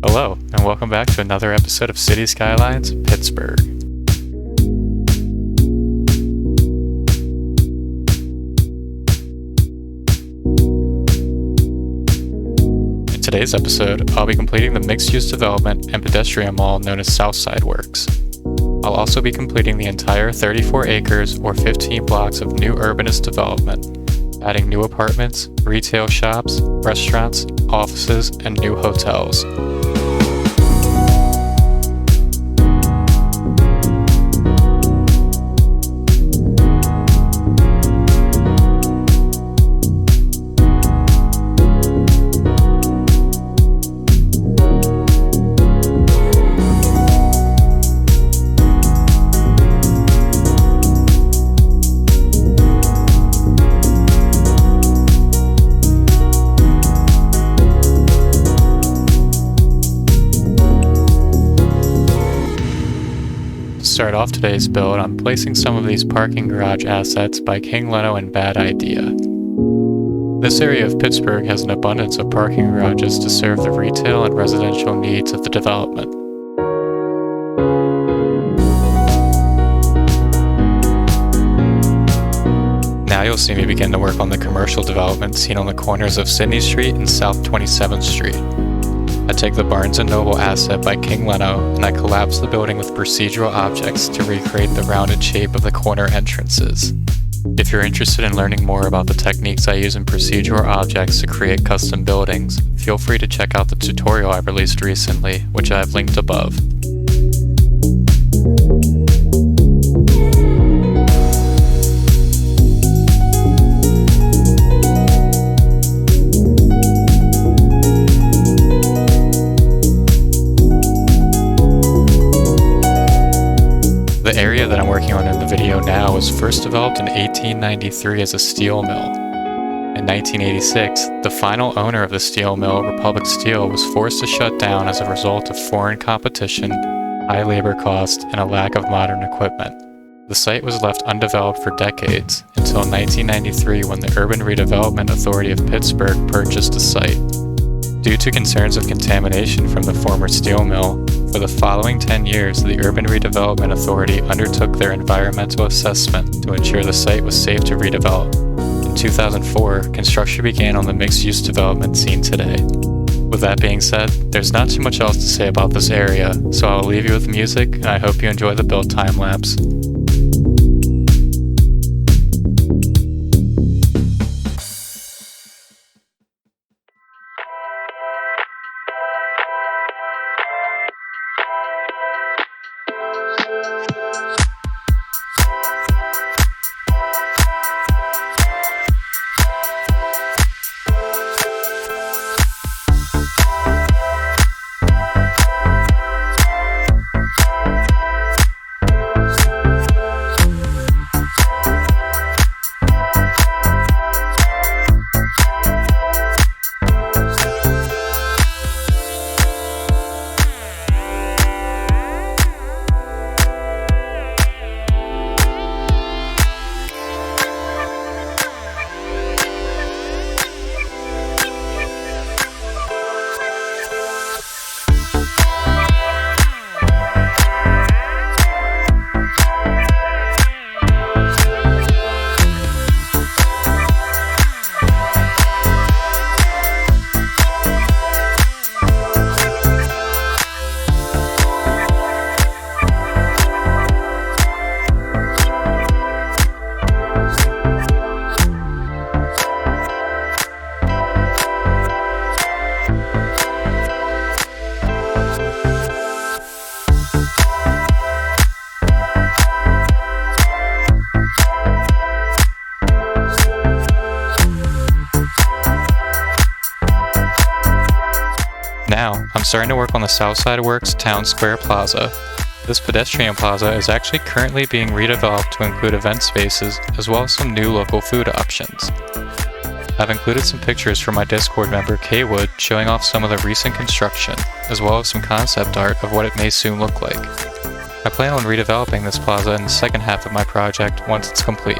Hello, and welcome back to another episode of City Skylines, Pittsburgh. In today's episode, I'll be completing the mixed-use development and pedestrian mall known as Southside Works. I'll also be completing the entire 34 acres or 15 blocks of new urbanist development, adding new apartments, retail shops, restaurants, offices, and new hotels. Start off today's build, I'm placing some of these parking garage assets by King Leno and Bad Idea. This area of Pittsburgh has an abundance of parking garages to serve the retail and residential needs of the development. Now you'll see me begin to work on the commercial development seen on the corners of Sidney Street and South 27th Street. I take the Barnes & Noble asset by King Leno and I collapse the building with procedural objects to recreate the rounded shape of the corner entrances. If you're interested in learning more about the techniques I use in procedural objects to create custom buildings, feel free to check out the tutorial I released recently, which I have linked above. The area that I'm working on in the video now was first developed in 1893 as a steel mill. In 1986, the final owner of the steel mill, Republic Steel, was forced to shut down as a result of foreign competition, high labor costs, and a lack of modern equipment. The site was left undeveloped for decades, until 1993 when the Urban Redevelopment Authority of Pittsburgh purchased the site. Due to concerns of contamination from the former steel mill, for the following 10 years, the Urban Redevelopment Authority undertook their environmental assessment to ensure the site was safe to redevelop. In 2004, construction began on the mixed-use development seen today. With that being said, there's not too much else to say about this area, so I will leave you with music, and I hope you enjoy the build time-lapse. Now, I'm starting to work on the Southside Works Town Square Plaza. This pedestrian plaza is actually currently being redeveloped to include event spaces as well as some new local food options. I've included some pictures from my Discord member Kay Wood showing off some of the recent construction, as well as some concept art of what it may soon look like. I plan on redeveloping this plaza in the second half of my project once it's complete.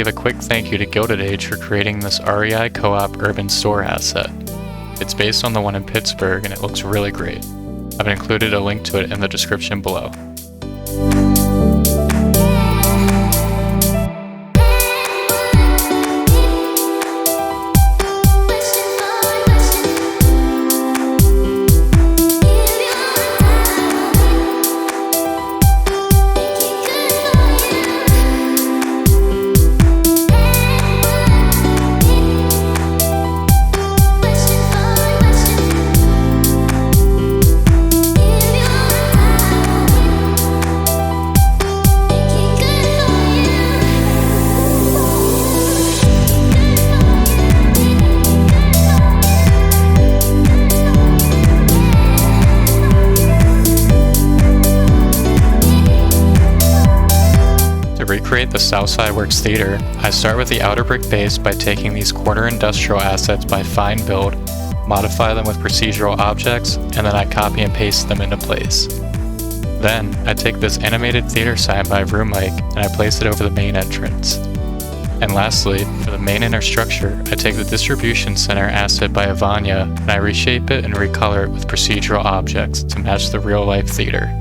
give a quick thank you to Gilded for creating this REI Co-op urban store asset. It's based on the one in Pittsburgh and it looks really great. I've included a link to it in the description below. To recreate the Southside Works Theater, I start with the outer brick base by taking these corner industrial assets by fine build, modify them with procedural objects, and then I copy and paste them into place. Then, I take this animated theater sign by Room Mic and I place it over the main entrance. And lastly, for the main inner structure, I take the Distribution Center asset by Avanya and I reshape it and recolor it with procedural objects to match the real-life theater.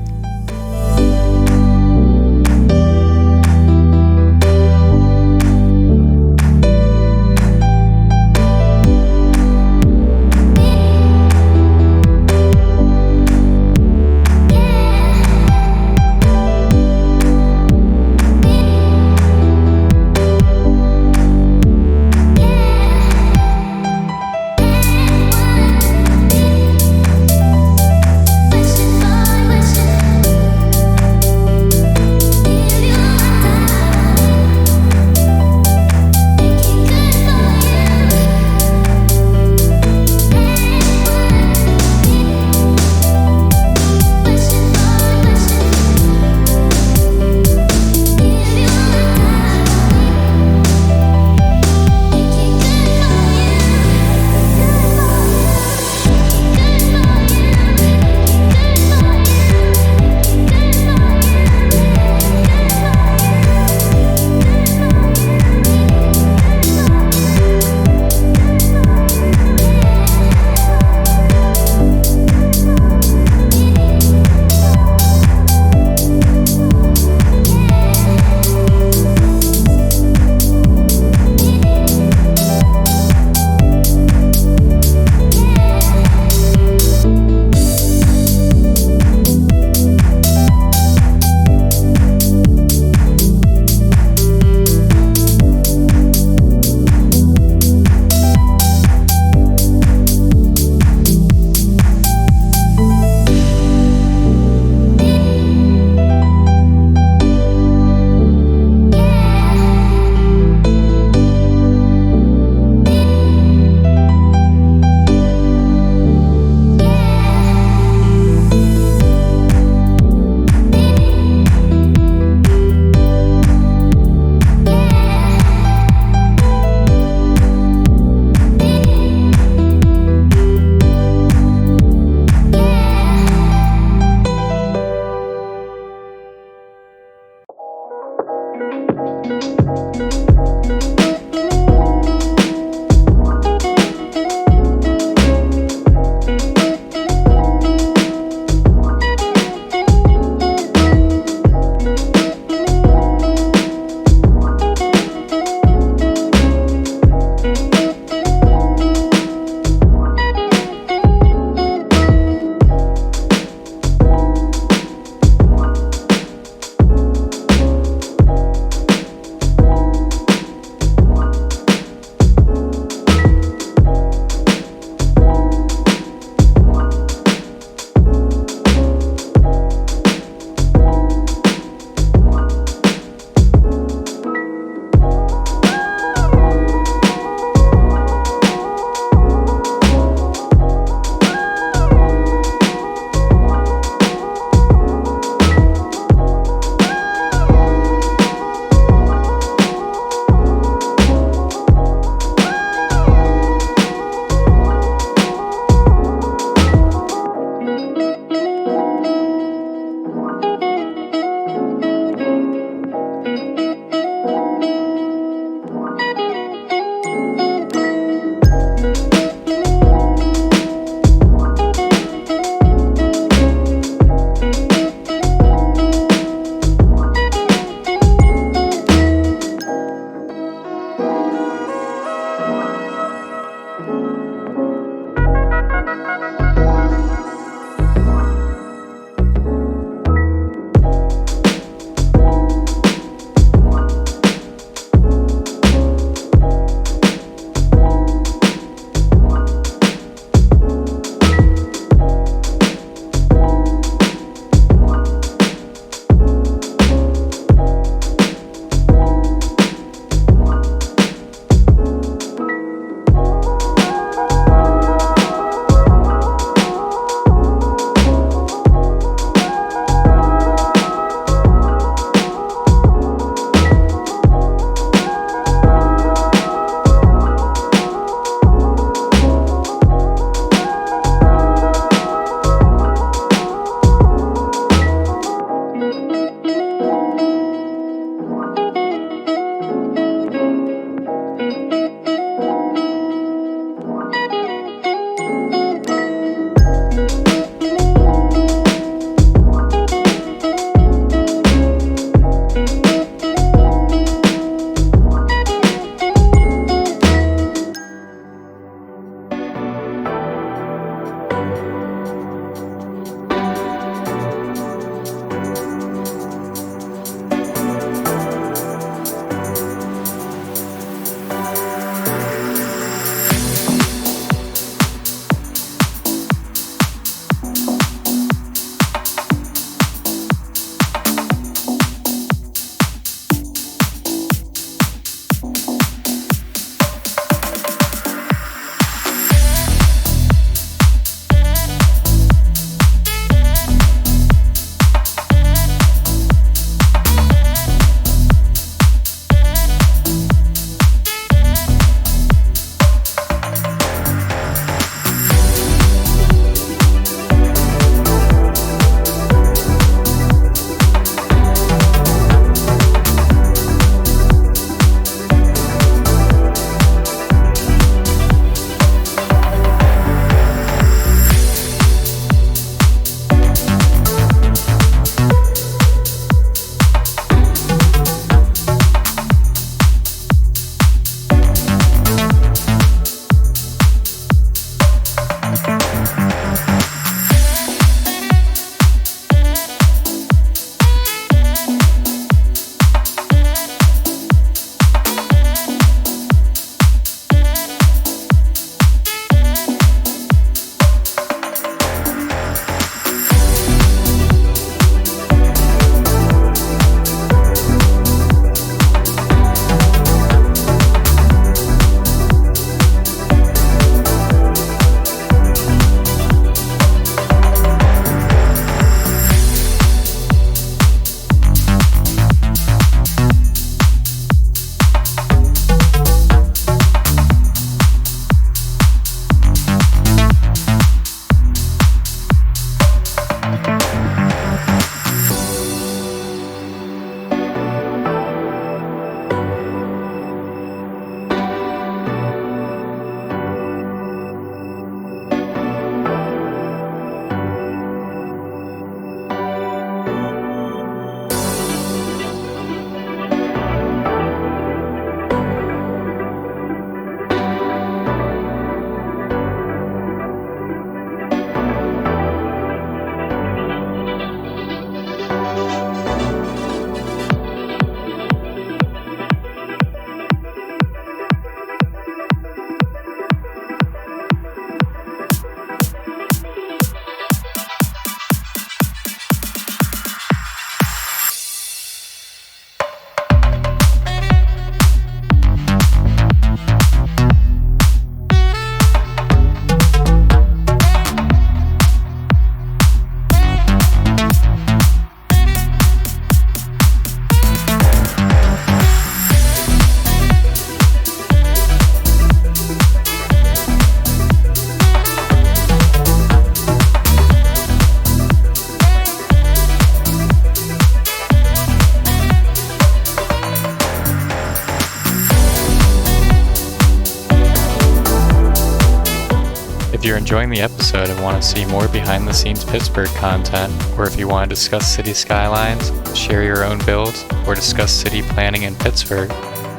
enjoying the episode and want to see more behind the scenes Pittsburgh content, or if you want to discuss city skylines, share your own builds, or discuss city planning in Pittsburgh,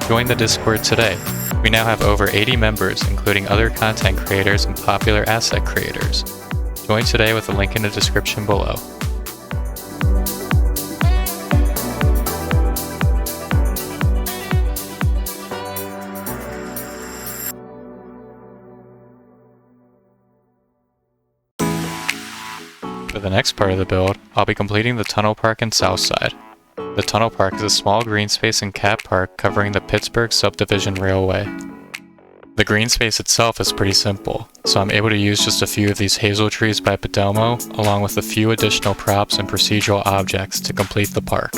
join the Discord today. We now have over 80 members, including other content creators and popular asset creators. Join today with the link in the description below. For the next part of the build, I'll be completing the tunnel park in Southside. The tunnel park is a small green space and cat park covering the Pittsburgh Subdivision Railway. The green space itself is pretty simple, so I'm able to use just a few of these hazel trees by Podomo, along with a few additional props and procedural objects to complete the park.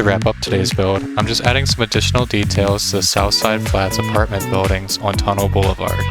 To wrap up today's build, I'm just adding some additional details to the Southside Flats apartment buildings on Tunnel Boulevard.